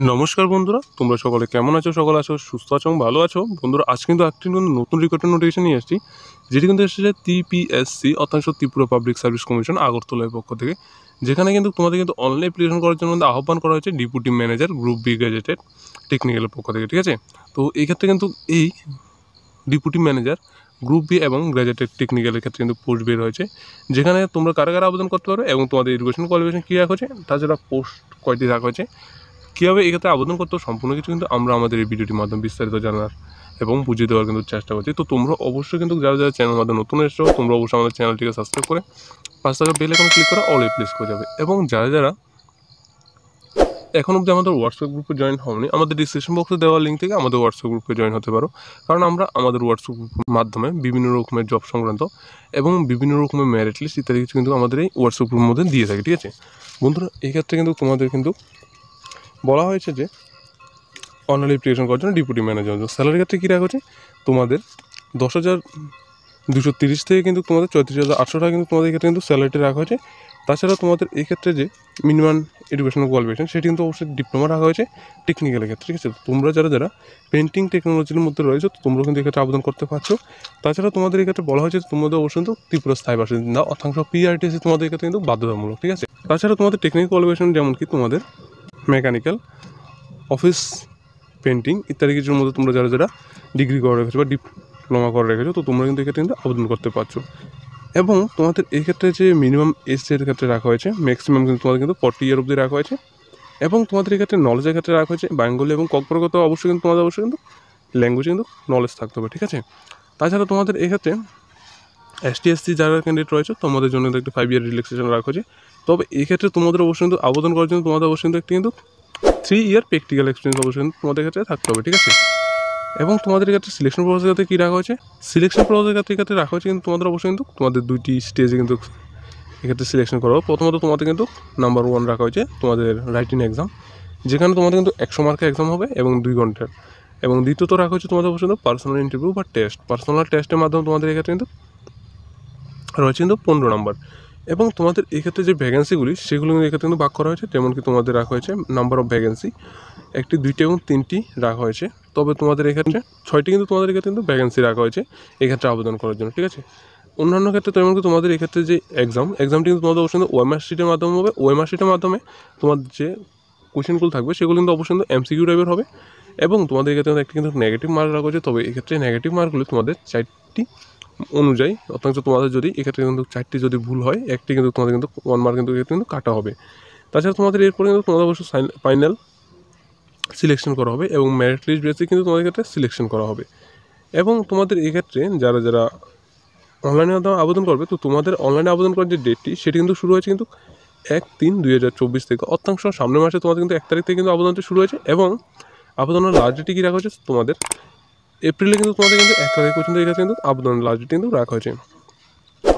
নমস্কার বন্ধুরা, তোমরা সকলে কেমন আছো? সকলে আছো সুস্থ আছো এবং ভালো আছো। বন্ধুরা, আজ কিন্তু একটি নতুন রিক্রুটমেন্ট নোটিফিকেশন নিয়ে আসছি, যেটি কিন্তু এসেছে টিপিএসসি অর্থাৎ ত্রিপুরা পাবলিক সার্ভিস কমিশন আগরতলার পক্ষ থেকে, যেখানে কিন্তু তোমাদের কিন্তু অনলাইন অ্যাপ্লিকেশন করার জন্য আহ্বান করা হয়েছে deputy manager group B gazetted টেকনিক্যালের পক্ষ থেকে। ঠিক আছে, তো এই ক্ষেত্রে কিন্তু এই ডেপুটি ম্যানেজার গ্রুপ বি এবং গ্র্যাজুয়েটেড টেকনিক্যালের ক্ষেত্রে কিন্তু পোস্ট বের হয়েছে, যেখানে তোমরা কারা কারা আবেদন করতে পারো এবং তোমাদের এডুকেশন কোয়ালিফিকেশন কী রাখা হয়েছে, তাছাড়া পোস্ট কয়টি রাখা হয়েছে, কীভাবে এক্ষেত্রে আবেদন করতে সম্পূর্ণ কিছু কিন্তু আমরা আমাদের এই ভিডিওটির মাধ্যমে বিস্তারিত জানার এবং বুঝিয়ে দেওয়ার কিন্তু চেষ্টা করছি। তো তোমরা অবশ্যই কিন্তু যারা যারা চ্যানেল মাধ্যমে নতুন এসেছো, তোমরা অবশ্যই আমাদের চ্যানেলটিকে সাবস্ক্রাইব করে পাঁচ টাকা বেল আইকনে ক্লিক করে অল প্লেস করে যাবে। এবং যারা যারা এখন অবধি আমাদের হোয়াটসঅ্যাপ গ্রুপে জয়েন হওনি, আমাদের ডিসক্রিপশন বক্সে দেওয়া লিঙ্ক থেকে আমাদের হোয়াটসঅ্যাপ গ্রুপে জয়েন হতে পারো, কারণ আমরা আমাদের হোয়াটসঅ্যাপ গ্রুপের মাধ্যমে বিভিন্ন রকমের জব সংক্রান্ত এবং বিভিন্ন রকমের মেরিট লিস্ট ইত্যাদি কিছু কিন্তু আমাদের এই হোয়াটসঅ্যাপ গ্রুপের মধ্যে দিয়ে থাকি। ঠিক আছে বন্ধুরা, এই ক্ষেত্রে কিন্তু তোমাদের কিন্তু বলা হয়েছে যে অনলাইন অ্যাপ্লিকেশন করার জন্য ডেপুটি ম্যানেজার স্যালারির ক্ষেত্রে কী রাখা হচ্ছে, তোমাদের 10,230 থেকে কিন্তু তোমাদের 34,800 টাকা কিন্তু তোমাদের ক্ষেত্রে কিন্তু স্যালারিটা রাখা হয়েছে। তাছাড়া তোমাদের এই ক্ষেত্রে যে মিনিমাম এডুকেশনাল কোয়ালিফিকেশন সেটি কিন্তু অবশ্যই ডিপ্লোমা রাখা হয়েছে টেকনিক্যালের ক্ষেত্রে। ঠিক আছে, তোমরা যারা যারা পেন্টিং টেকনোলজির মধ্যে রয়েছে তোমরা কিন্তু এক্ষেত্রে আবেদন করতে পারছো। তাছাড়া তোমাদের এক্ষেত্রে বলা হয়েছে তোমাদের অবশ্যই কিন্তু ত্রিপুরা স্থায়ী বাসিন্দা অর্থাৎ পিআরটিসি তোমাদের ক্ষেত্রে কিন্তু বাধ্যতামূলক। ঠিক আছে, তাছাড়া তোমাদের টেকনিক্যাল কোয়ালিফিকেশন যেমন কি তোমাদের মেকানিক্যাল, অফিস পেন্টিং ইত্যাদি কিছুর মধ্যে তোমরা যারা যারা ডিগ্রি করে রেখেছো বা ডিপ্লোমা করে রেখেছো, তো তোমরা কিন্তু এক্ষেত্রে কিন্তু আবেদন করতে পারছো। এবং তোমাদের এই ক্ষেত্রে যে মিনিমাম এজের ক্ষেত্রে রাখা হয়েছে, ম্যাক্সিমাম কিন্তু তোমাদের কিন্তু 40 ইয়ার অবধি রাখা হয়েছে। এবং তোমাদের এই ক্ষেত্রে নলেজের ক্ষেত্রে রাখা হয়েছে বেঙ্গলি এবং ককবরগত অবশ্যই কিন্তু তোমাদের অবশ্যই কিন্তু ল্যাঙ্গুয়েজে কিন্তু নলেজ থাকতে হবে। ঠিক আছে, তাছাড়া তোমাদের এই ক্ষেত্রে ST/SC যারা ক্যান্ডিডেট রয়েছে তোমাদের জন্য একটি 5 ইয়ার রিল্যাক্সেশন রাখা হয়েছে। তবে এই ক্ষেত্রে তোমাদের অবশ্যই কিন্তু আবেদন করার জন্য তোমাদের অবশ্যই কিন্তু একটি কিন্তু 3 ইয়ার প্র্যাকটিক্যাল এক্সপিরিয়েন্স অবশ্যই তোমাদের ক্ষেত্রে থাকতে হবে। ঠিক আছে, এবং তোমাদের ক্ষেত্রে সিলেকশন প্রসেসের ক্ষেত্রে কী রাখা হয়েছে, সিলেকশন প্রসেসের ক্ষেত্রে রাখা হয়েছে কিন্তু তোমাদের অবশ্যই কিন্তু তোমাদের 2টি স্টেজে কিন্তু এক্ষেত্রে সিলেকশন করা হবে। প্রথমত তোমাদের কিন্তু নাম্বার 1 রাখা হয়েছে তোমাদের রাইটিং এক্সাম, যেখানে তোমাদের কিন্তু 100 মার্কের এক্সাম হবে এবং 2 ঘন্টার। এবং দ্বিতীয়ত রাখা হয়েছে তোমাদের অবশ্যই কিন্তু পার্সোনাল ইন্টারভিউ বা টেস্ট। পার্সোনাল টেস্টের মাধ্যমে তোমাদের এক্ষেত্রে কিন্তু রয়েছে কিন্তু 15 নম্বর। এবং তোমাদের এক্ষেত্রে যে ভ্যাকেন্সিগুলি সেগুলো কিন্তু এক্ষেত্রে কিন্তু ভাগ করা হয়েছে, যেমন কি তোমাদের রাখা হয়েছে নাম্বার অফ ভ্যাকেন্সি 1টি, 2টি এবং 3টি রাখা হয়েছে। তবে তোমাদের এক্ষেত্রে 6টি কিন্তু তোমাদের এক্ষেত্রে কিন্তু ভ্যাকেন্সি রাখা হয়েছে এক্ষেত্রে আবেদন করার জন্য। ঠিক আছে, অন্যান্য ক্ষেত্রে তেমন কি তোমাদের এক্ষেত্রে যে এক্সামটি কিন্তু তোমাদের অবশ্যই ওএমআর শিটের মাধ্যমে হবে। ওএমআর শিটের মাধ্যমে তোমাদের যে কোয়েশ্চেনগুলো থাকবে সেগুলো কিন্তু অবশ্যই MCQ টাইপের হবে। এবং তোমাদের এক্ষেত্রে একটি কিন্তু নেগেটিভ মার্ক রাখা হয়েছে। তবে এক্ষেত্রে নেগেটিভ মার্কগুলো তোমাদের 4টি অনুযায়ী, অথচ তোমাদের যদি এক্ষেত্রে কিন্তু 4টি যদি ভুল হয়, একটি কিন্তু তোমাদের কিন্তু 1 মার্ক কিন্তু এক্ষেত্রে কিন্তু কাটা হবে। তাছাড়া তোমাদের এরপরে কিন্তু তোমাদের অবশ্যই ফাইনাল সিলেকশন করা হবে এবং মেরিট লিস্ট বেসে কিন্তু তোমাদের ক্ষেত্রে সিলেকশন করা হবে। এবং তোমাদের এক্ষেত্রে যারা যারা অনলাইনে আবেদন করবে, তো তোমাদের অনলাইনে আবেদন করার যে ডেটটি সেটি কিন্তু শুরু হয়েছে কিন্তু 1/3/2024 থেকে, অর্থাৎ সামনের মাসে তোমাদের কিন্তু 1 তারিখ থেকে কিন্তু আবেদনটি শুরু হয়েছে। এবং আবেদনের লাস্ট ডেটে কী রাখা হয়েছে, তোমাদের এপ্রিলে কিন্তু তোমাদের কিন্তু 1 তারিখ পর্যন্ত এক্ষেত্রে কিন্তু আবেদনের লাস্ট ডেট কিন্তু রাখা হয়েছে।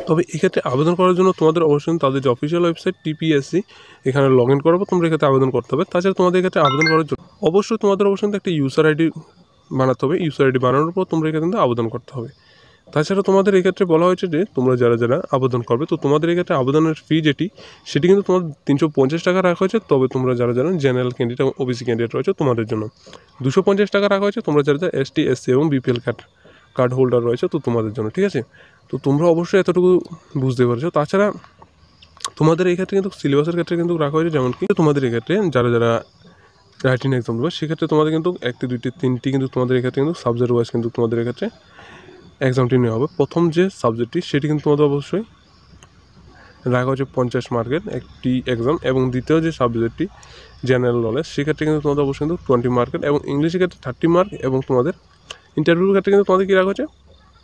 তবে এক্ষেত্রে আবেদন করার জন্য তোমাদের অবশ্যই তাদের যে অফিসিয়াল ওয়েবসাইট টিপিএসসি এখানে লগ ইন করাবো, তোমরা এক্ষেত্রে আবেদন করতে হবে। তাছাড়া তোমাদের এক্ষেত্রে আবেদন করার জন্য অবশ্যই তোমাদের একটা ইউজার আইডি বানাতে হবে। ইউজার আইডি বানানোর পর তোমরা এক্ষেত্রে আবেদন করতে হবে। তাছাড়া তোমাদের এক্ষেত্রে বলা হয়েছে যে তোমরা যারা যারা আবেদন করবে, তো তোমাদের এক্ষেত্রে আবেদনের ফি সেটি কিন্তু তোমাদের 350 টাকা রাখা হয়েছে। তবে তোমরা যারা যারা জেনারেল ক্যান্ডিডেট এবং ওবিসি ক্যান্ডিডেট রয়েছে তোমাদের জন্য 250 টাকা রাখা হয়েছে। তোমরা যারা যারা ST/SC এবং BPL কার্ড হোল্ডার রয়েছে তো তোমাদের জন্য। ঠিক আছে, তো তোমরা অবশ্যই এতটুকু বুঝতে পারছো। তাছাড়া তোমাদের এই ক্ষেত্রে কিন্তু সিলেবাসের ক্ষেত্রে কিন্তু রাখা হয়েছে, যেমন কি তোমাদের এক্ষেত্রে যারা যারা রাইটিং এক্সাম দেবে সেক্ষেত্রে তোমাদের কিন্তু 1টি, 2টি, 3টি কিন্তু তোমাদের এক্ষেত্রে কিন্তু সাবজেক্ট ওয়াইজ কিন্তু তোমাদের এক্ষেত্রে এক্সামটি নেওয়া হবে। প্রথম যে সাবজেক্টটি সেটি কিন্তু তোমাদের অবশ্যই রাখা হচ্ছে 50 মার্কের একটি এক্সাম। এবং দ্বিতীয় যে সাবজেক্টটি জেনারেল নলেজ সেক্ষেত্রে কিন্তু তোমাদের অবশ্যই কিন্তু 20 মার্কের। এবং ইংলিশের ক্ষেত্রে 30 মার্ক। এবং তোমাদের ইন্টারভিউর ক্ষেত্রে কিন্তু তোমাদের কী রাখা হচ্ছে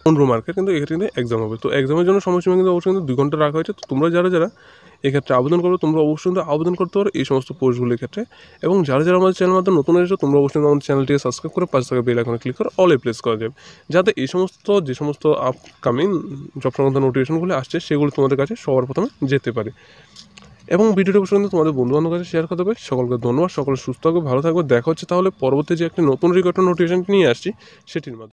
15 মার্কের কিন্তু এক্ষেত্রে কিন্তু এক্সাম হবে। তো এক্সামের জন্য সময়সীমা কিন্তু অবশ্যই কিন্তু 2 ঘন্টা রাখা হয়েছে। তো তোমরা যারা যারা এক্ষেত্রে আবেদন করবে তোমরা অবশ্যই কিন্তু আবেদন করতে পারো এই সমস্ত পোস্টগুলির ক্ষেত্রে। এবং যারা যারা আমাদের চ্যানেল মাধ্যমে নতুন এসেছো তোমরা অবশ্যই আমাদের চ্যানেলটিকে সাবস্ক্রাইব করে পাশে থাকা বেল আইকনে ক্লিক করে অল প্লেস করা যাবে, যাতে এই যে সমস্ত আপকামিং জব সংক্রান্ত নোটিফিকেশনগুলি আসছে সেগুলো তোমাদের কাছে সবার প্রথমে যেতে পারে। এবং ভিডিওটি অবশ্যই কিন্তু তোমাদের বন্ধুবান্ধবের কাছে শেয়ার করতে হবে। সকলকে ধন্যবাদ, সকলে সুস্থ থাকবে, ভালো থাকবে। দেখা হচ্ছে তাহলে পরবর্তী যে একটি নতুন রিক্রুটমেন্ট নোটিফিকেশন নিয়ে আসছি সেটির মাধ্যমে।